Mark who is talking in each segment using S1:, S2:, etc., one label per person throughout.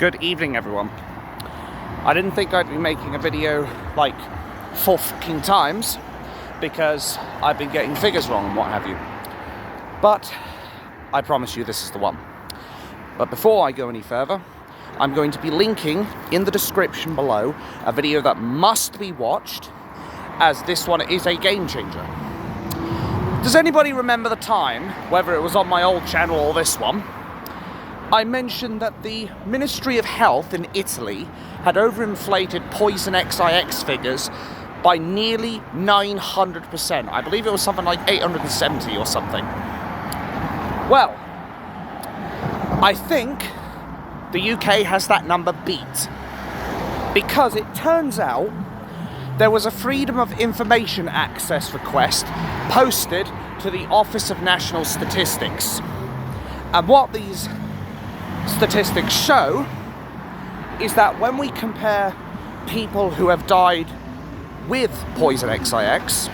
S1: Good evening, everyone. I didn't think I'd be making a video like 4 fucking times because I've been getting figures wrong and what have you. But I promise you this is the one. But before I go any further, I'm going to be linking in the description below a video that must be watched, as this one is a game changer. Does anybody remember the time, whether it was on my old channel or this one, I mentioned that the Ministry of Health in Italy had overinflated poison XIX figures by nearly 900%. I believe it was something like 870 or something. Well, I think the UK has that number beat, because it turns out there was a Freedom of Information Access request posted to the Office of National Statistics. And what these statistics show is that when we compare people who have died with poison XIX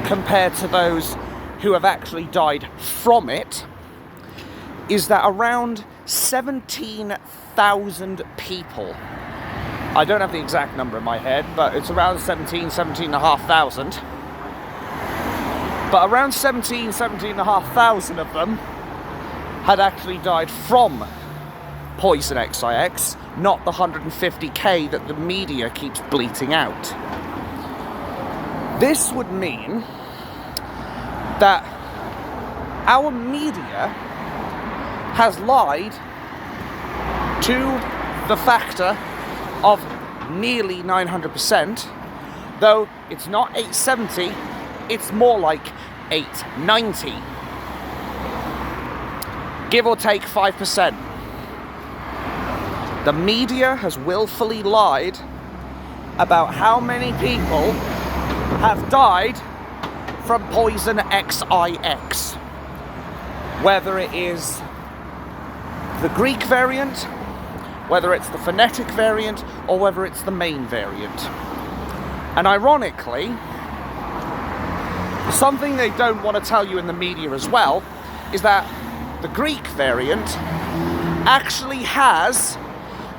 S1: compared to those who have actually died from it, is that around 17,000 people, I don't have the exact number in my head, but it's around 17,500, but around 17,500 of them had actually died from poison XIX, not the 150k that the media keeps bleating out. This would mean that our media has lied to the factor of nearly 900%, though it's not 870, it's more like 890. Give or take 5%. The media has willfully lied about how many people have died from poison XIX. Whether it is the Greek variant, whether it's the phonetic variant, or whether it's the main variant. And ironically, something they don't want to tell you in the media as well is that the Greek variant actually has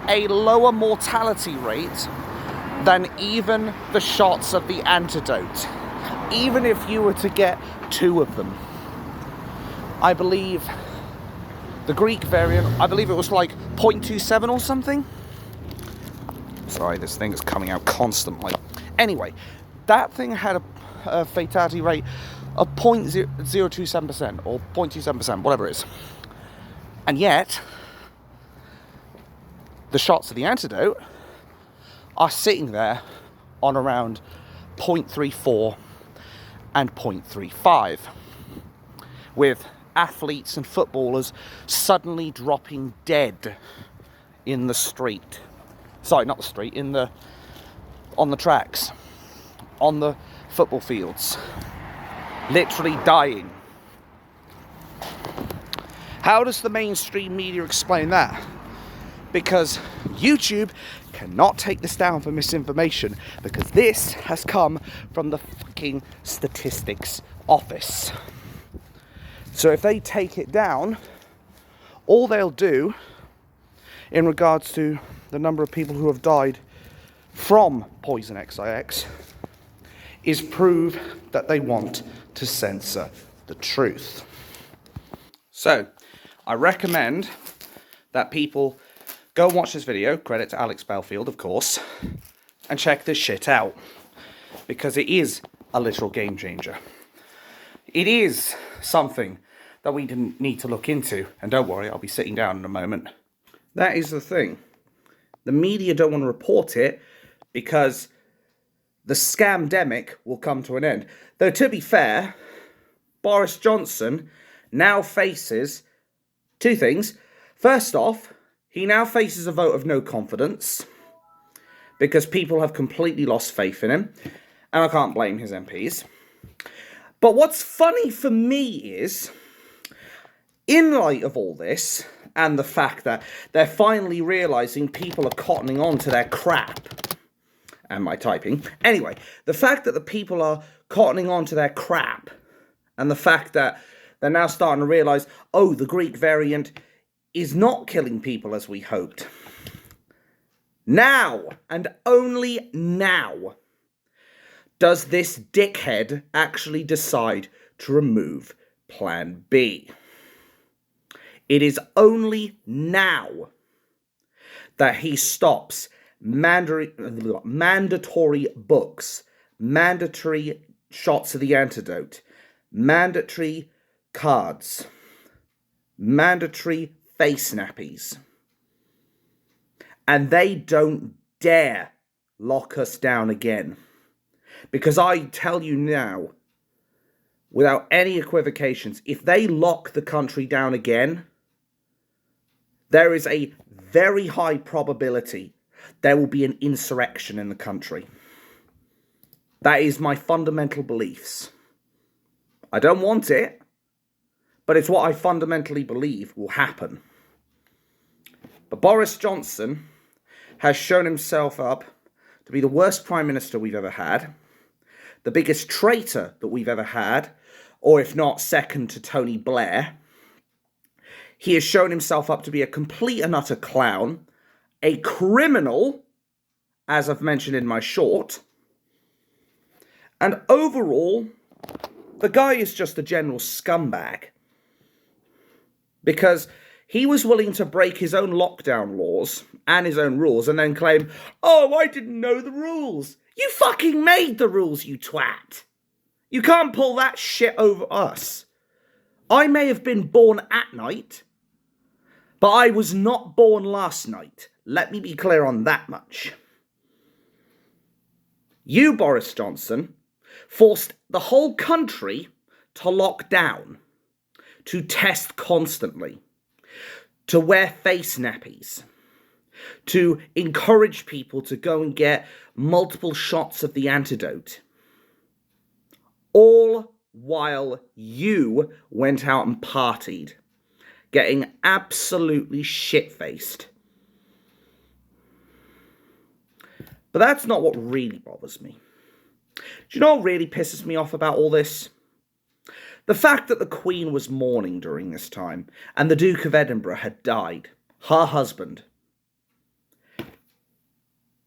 S1: a lower mortality rate than even the shots of the antidote, even if you were to get 2 of them. I believe the Greek variant, I believe it was like 0.27 or something. Sorry, this thing is coming out constantly. Anyway, that thing had a fatality rate of 0.027% or 0.27%, whatever it is. And yet, the shots of the antidote are sitting there on around 0.34 and 0.35, with athletes and footballers suddenly dropping dead in the street. Sorry, not the street, on the tracks, on the football fields, literally dying. How does the mainstream media explain that? Because YouTube cannot take this down for misinformation, because this has come from the fucking statistics office. So if they take it down, all they'll do in regards to the number of people who have died from poison XIX is prove that they want to censor the truth. So I recommend that people go and watch this video, credit to Alex Belfield, of course, and check this shit out, because it is a literal game changer. It is something that we didn't need to look into, and don't worry, I'll be sitting down in a moment. That is the thing. The media don't want to report it because the scamdemic will come to an end. Though, to be fair, Boris Johnson now faces 2 things. First off, he now faces a vote of no confidence because people have completely lost faith in him, and I can't blame his MPs. But what's funny for me is, in light of all this, and the fact that they're finally realising people are cottoning on to their crap, and my typing, anyway, the fact that the people are cottoning on to their crap, and the fact that they're now starting to realise, oh, the Greek variant is not killing people as we hoped. Now, and only now, does this dickhead actually decide to remove Plan B. It is only now that he stops mandatory books, mandatory shots of the antidote, mandatory cards, mandatory face nappies. And they don't dare lock us down again. Because I tell you now, without any equivocations, if they lock the country down again, there is a very high probability there will be an insurrection in the country. That is my fundamental beliefs. I don't want it, but it's what I fundamentally believe will happen. But Boris Johnson has shown himself up to be the worst Prime Minister we've ever had, the biggest traitor that we've ever had, or if not, second to Tony Blair. He has shown himself up to be a complete and utter clown, a criminal, as I've mentioned in my short, and overall, the guy is just a general scumbag. Because he was willing to break his own lockdown laws and his own rules and then claim, oh, I didn't know the rules. You fucking made the rules, you twat. You can't pull that shit over us. I may have been born at night, but I was not born last night. Let me be clear on that much. You, Boris Johnson, forced the whole country to lock down, to test constantly, to wear face nappies, to encourage people to go and get multiple shots of the antidote. All while you went out and partied, getting absolutely shit-faced. But that's not what really bothers me. Do you know what really pisses me off about all this? The fact that the Queen was mourning during this time, and the Duke of Edinburgh had died, her husband.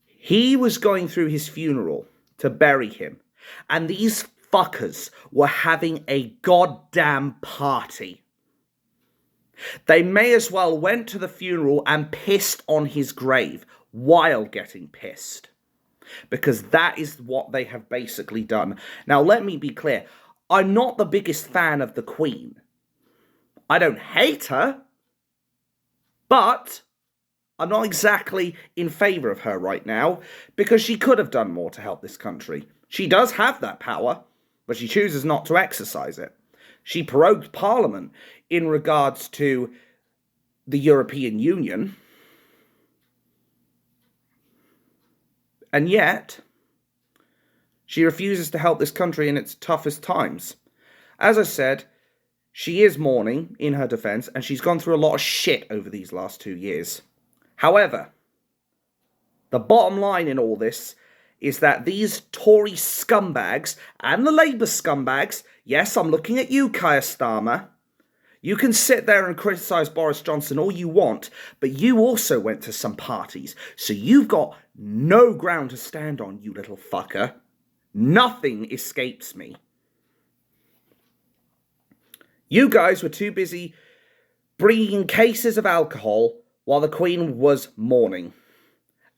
S1: He was going through his funeral to bury him, and these fuckers were having a goddamn party. They may as well went to the funeral and pissed on his grave while getting pissed. Because that is what they have basically done. Now, let me be clear. I'm not the biggest fan of the Queen. I don't hate her. But I'm not exactly in favour of her right now. Because she could have done more to help this country. She does have that power. But she chooses not to exercise it. She prorogued Parliament in regards to the European Union. And yet, she refuses to help this country in its toughest times. As I said, she is mourning in her defence, and she's gone through a lot of shit over these last 2 years. However, the bottom line in all this is that these Tory scumbags and the Labour scumbags, yes, I'm looking at you, Keir Starmer. You can sit there and criticise Boris Johnson all you want, but you also went to some parties, so you've got no ground to stand on, you little fucker. Nothing escapes me. You guys were too busy bringing in cases of alcohol while the Queen was mourning.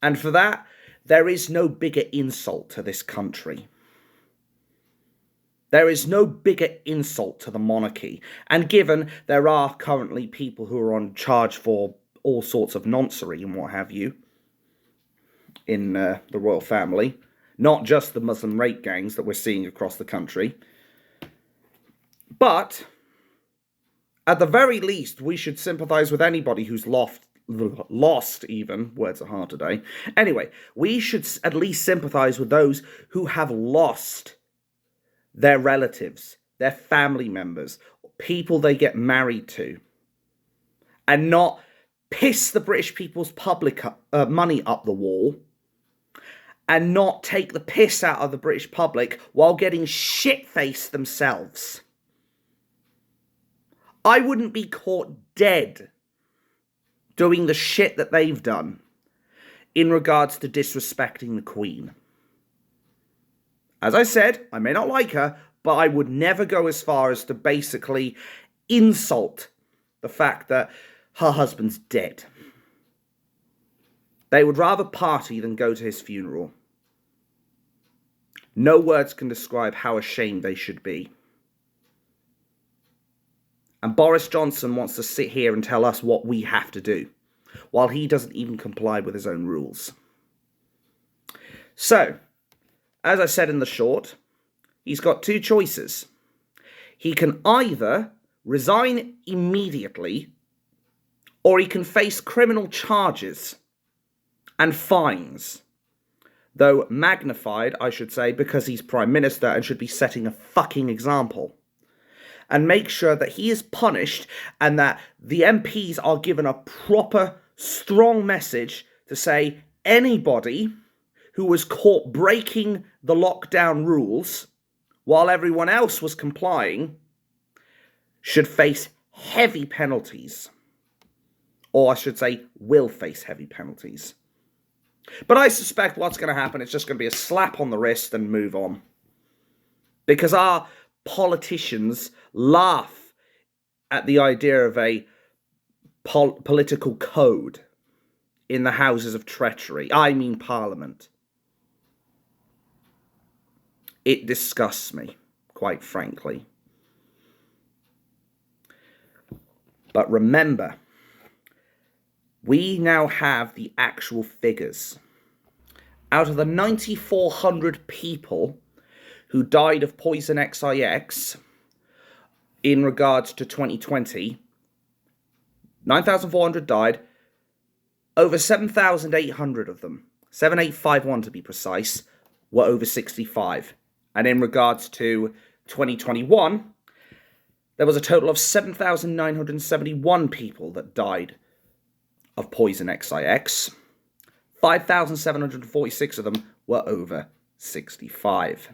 S1: And for that, there is no bigger insult to this country. There is no bigger insult to the monarchy. And given there are currently people who are on charge for all sorts of nonsense and what have you in the royal family, not just the Muslim rape gangs that we're seeing across the country, but at the very least, we should sympathise with anybody who's lost even, words are hard today. Anyway, we should at least sympathise with those who have lost their relatives, their family members, people they get married to, and not piss the British people's public money up the wall, and not take the piss out of the British public while getting shit-faced themselves. I wouldn't be caught dead doing the shit that they've done in regards to disrespecting the Queen. As I said, I may not like her, but I would never go as far as to basically insult the fact that her husband's dead. They would rather party than go to his funeral. No words can describe how ashamed they should be. And Boris Johnson wants to sit here and tell us what we have to do, while he doesn't even comply with his own rules. So, as I said in the short, he's got two choices. He can either resign immediately, or he can face criminal charges and fines. Though magnified, I should say, because he's Prime Minister and should be setting a fucking example. And make sure that he is punished and that the MPs are given a proper, strong message to say anybody who was caught breaking the lockdown rules while everyone else was complying should face heavy penalties. Or I should say, will face heavy penalties. But I suspect what's going to happen is just going to be a slap on the wrist and move on. Because our politicians laugh at the idea of a political code in the houses of treachery. I mean Parliament. It disgusts me, quite frankly. But remember, we now have the actual figures. Out of the 9,400 people who died of poison XIX in regards to 2020, 9,400 died. Over 7,800 of them, 7,851 to be precise, were over 65. And in regards to 2021, there was a total of 7,971 people that died of poison XIX. 5,746 of them were over 65.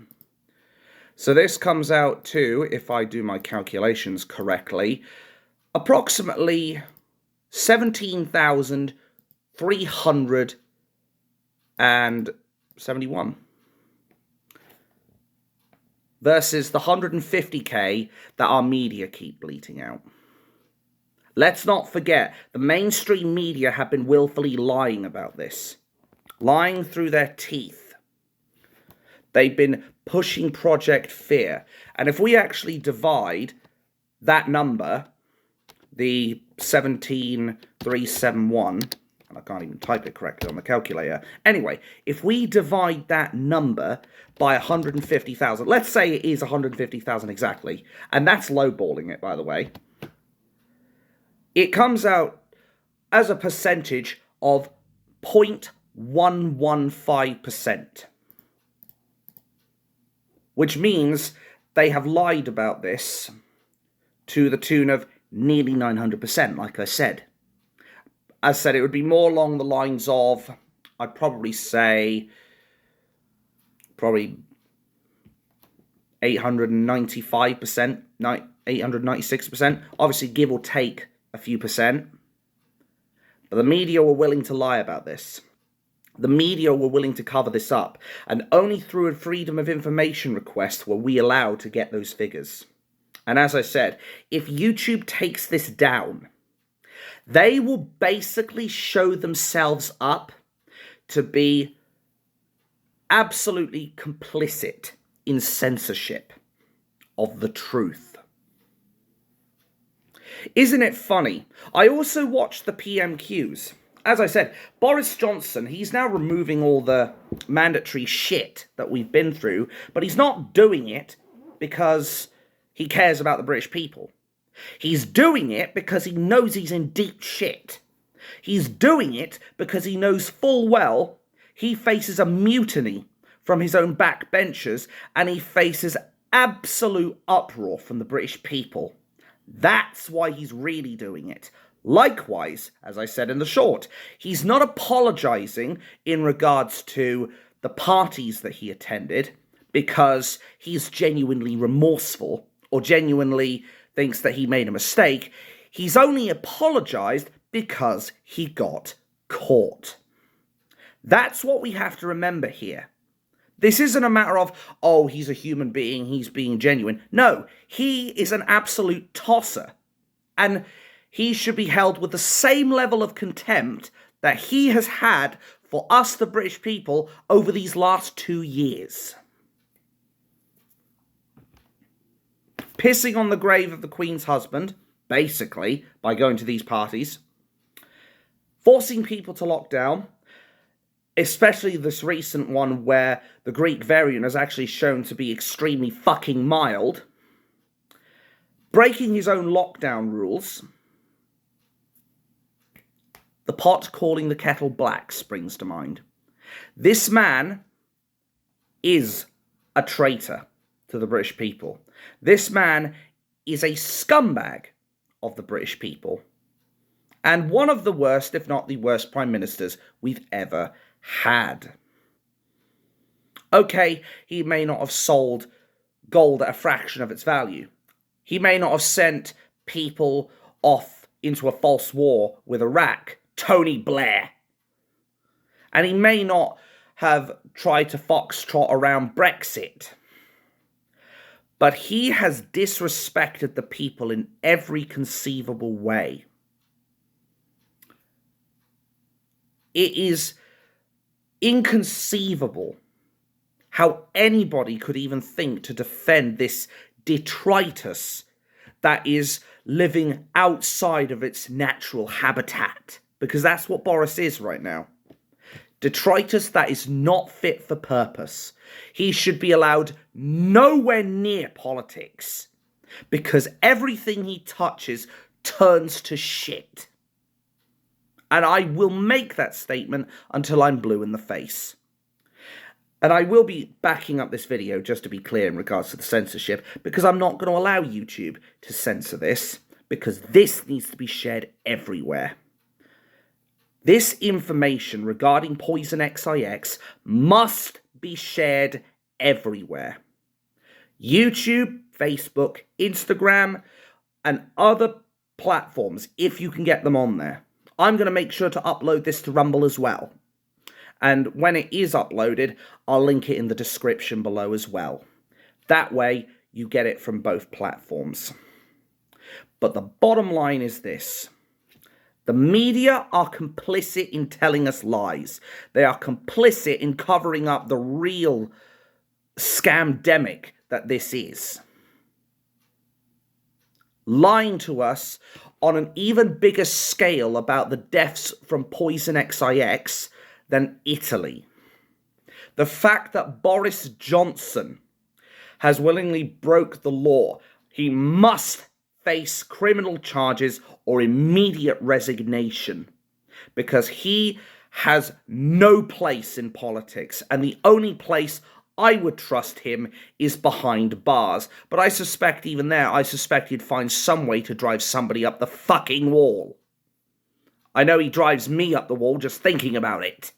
S1: So this comes out to, if I do my calculations correctly, approximately 17,371 versus the 150k that our media keep bleating out. Let's not forget, the mainstream media have been willfully lying about this. Lying through their teeth. They've been pushing Project Fear. And if we actually divide that number, the 17,371, and I can't even type it correctly on the calculator. Anyway, if we divide that number by 150,000, let's say it is 150,000 exactly, and that's lowballing it, by the way, it comes out as a percentage of 0.115%. Which means they have lied about this to the tune of nearly 900%, like I said. As I said, it would be more along the lines of, I'd probably say, 895%, 896%. Obviously, give or take a few percent. But the media were willing to lie about this. The media were willing to cover this up, and only through a freedom of information request were we allowed to get those figures. And as I said, if YouTube takes this down, they will basically show themselves up to be absolutely complicit in censorship of the truth. Isn't it funny? I also watched the PMQs. As I said, Boris Johnson, he's now removing all the mandatory shit that we've been through, but he's not doing it because he cares about the British people. He's doing it because he knows he's in deep shit. He's doing it because he knows full well he faces a mutiny from his own backbenchers and he faces absolute uproar from the British people. That's why he's really doing it. Likewise, as I said in the short, he's not apologising in regards to the parties that he attended because he's genuinely remorseful or genuinely thinks that he made a mistake. He's only apologised because he got caught. That's what we have to remember here. This isn't a matter of, oh, he's a human being, he's being genuine. No, he is an absolute tosser. And he should be held with the same level of contempt that he has had for us, the British people, over these last 2 years. Pissing on the grave of the Queen's husband, basically, by going to these parties. Forcing people to lock down, especially this recent one where the Greek variant has actually shown to be extremely fucking mild. Breaking his own lockdown rules. The pot calling the kettle black springs to mind. This man is a traitor to the British people. This man is a scumbag of the British people. And one of the worst, if not the worst, prime ministers we've ever had. Okay, he may not have sold gold at a fraction of its value. He may not have sent people off into a false war with Iraq, Tony Blair. And he may not have tried to foxtrot around Brexit. But he has disrespected the people in every conceivable way. It is inconceivable how anybody could even think to defend this detritus that is living outside of its natural habitat. Because that's what Boris is right now. Detritus that is not fit for purpose. He should be allowed nowhere near politics. Because everything he touches turns to shit. And I will make that statement until I'm blue in the face. And I will be backing up this video, just to be clear, in regards to the censorship, because I'm not going to allow YouTube to censor this, because this needs to be shared everywhere. This information regarding Poison XIX must be shared everywhere. YouTube, Facebook, Instagram, and other platforms, if you can get them on there. I'm going to make sure to upload this to Rumble as well. And when it is uploaded, I'll link it in the description below as well. That way, you get it from both platforms. But the bottom line is this. The media are complicit in telling us lies. They are complicit in covering up the real scamdemic that this is. Lying to us on an even bigger scale about the deaths from Poison XIX than Italy. The fact that Boris Johnson has willingly broke the law. He must face criminal charges or immediate resignation because he has no place in politics, and the only place I would trust him is behind bars. But I suspect even there, I suspect he'd find some way to drive somebody up the fucking wall. I know he drives me up the wall just thinking about it.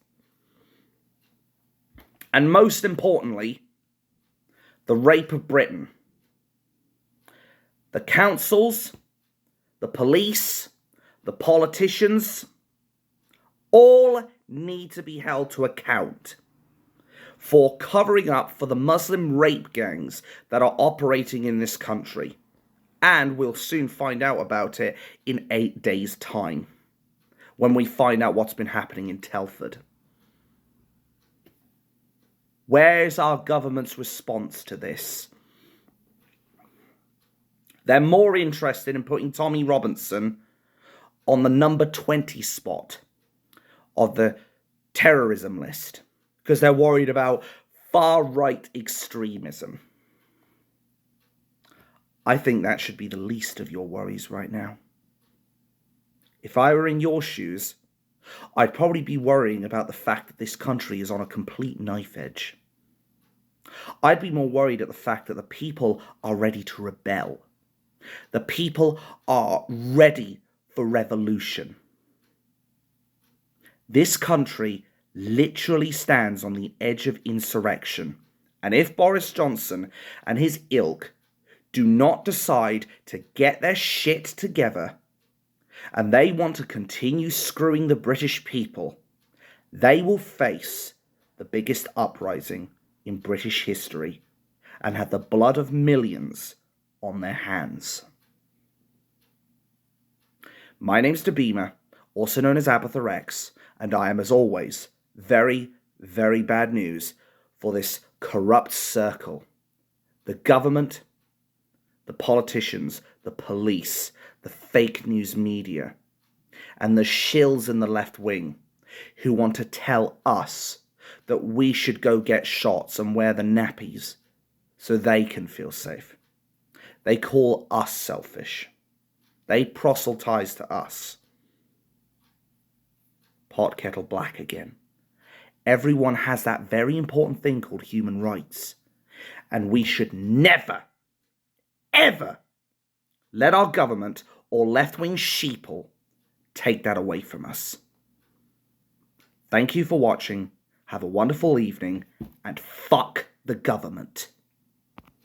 S1: And most importantly, the rape of Britain. The councils, the police, the politicians, all need to be held to account for covering up for the Muslim rape gangs that are operating in this country. And we'll soon find out about it in 8 days' time, when we find out what's been happening in Telford. Where's our government's response to this? They're more interested in putting Tommy Robinson on the number 20 spot of the terrorism list because they're worried about far-right extremism. I think that should be the least of your worries right now. If I were in your shoes, I'd probably be worrying about the fact that this country is on a complete knife edge. I'd be more worried at the fact that the people are ready to rebel. The people are ready for revolution. This country literally stands on the edge of insurrection. And if Boris Johnson and his ilk do not decide to get their shit together, and they want to continue screwing the British people, they will face the biggest uprising in British history and have the blood of millions on their hands. My name's Dabima, also known as Abatha X, and I am, as always, very, very bad news for this corrupt circle. The government, the politicians, the police, the fake news media, and the shills in the left wing who want to tell us that we should go get shots and wear the nappies so they can feel safe. They call us selfish. They proselytize to us. Pot kettle black again. Everyone has that very important thing called human rights. And we should never, ever let our government or left-wing sheeple take that away from us. Thank you for watching. Have a wonderful evening, and fuck the government.